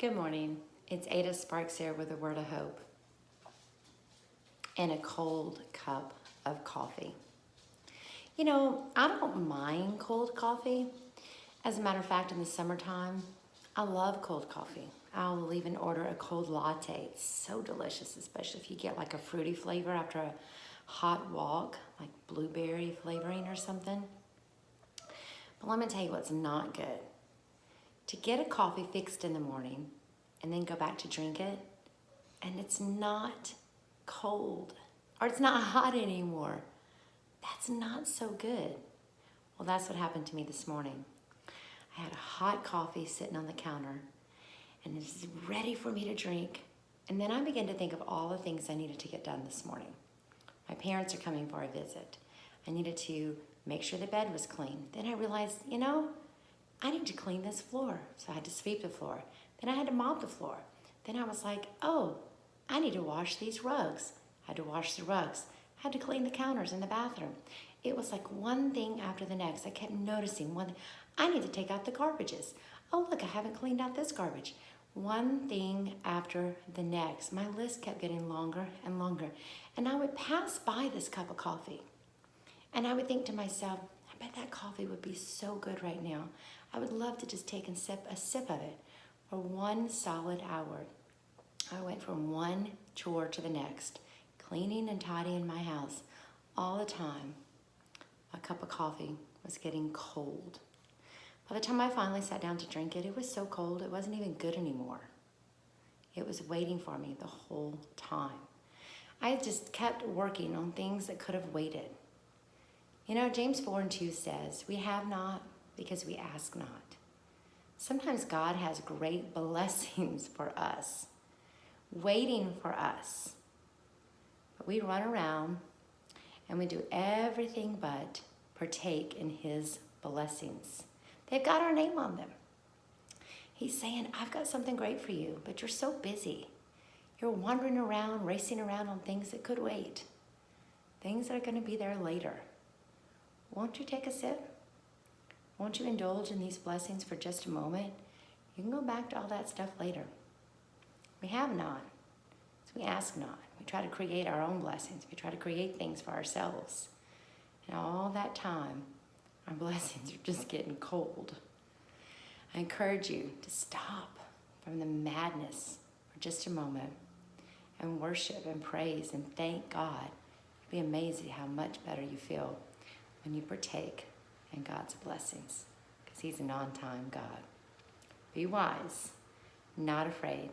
Good morning. It's Ada Sparks here with a word of hope and a cold cup of coffee. You know, I don't mind cold coffee. As a matter of fact, in the summertime, I love cold coffee. I'll even order a cold latte. It's so delicious, especially if you get like a fruity flavor after a hot walk, like blueberry flavoring or something. But let me tell you what's not good. To get a coffee fixed in the morning and then go back to drink it, and it's not cold, or it's not hot anymore. That's not so good. Well, that's what happened to me this morning. I had a hot coffee sitting on the counter, and it's ready for me to drink. And then I began to think of all the things I needed to get done this morning. My parents are coming for a visit. I needed to make sure the bed was clean. Then I realized, I need to clean this floor. So I had to sweep the floor. Then I had to mop the floor. Then I was like, oh, I need to wash these rugs. I had to wash the rugs. I had to clean the counters in the bathroom. It was like one thing after the next. I kept noticing I need to take out the garbages. Oh, look, I haven't cleaned out this garbage. One thing after the next. My list kept getting longer and longer. And I would pass by this cup of coffee. And I would think to myself, I bet that coffee would be so good right now. I would love to just take a sip of it for one solid hour. I went from one chore to the next, cleaning and tidying my house all the time. My cup of coffee was getting cold. By the time I finally sat down to drink it, it was so cold it wasn't even good anymore. It was waiting for me the whole time. I just kept working on things that could have waited. James 4:2 says, we have not because we ask not. Sometimes God has great blessings for us, waiting for us. But we run around and we do everything but partake in his blessings. They've got our name on them. He's saying, I've got something great for you, but you're so busy. You're wandering around, racing around on things that could wait, things that are going to be there later. Won't you take a sip? Won't you indulge in these blessings for just a moment? You can go back to all that stuff later. We have not, so we ask not. We try to create our own blessings. We try to create things for ourselves. And all that time, our blessings are just getting cold. I encourage you to stop from the madness for just a moment and worship and praise and thank God. You'll be amazed at how much better you feel when you partake in God's blessings, because he's an on-time God. Be wise, not afraid,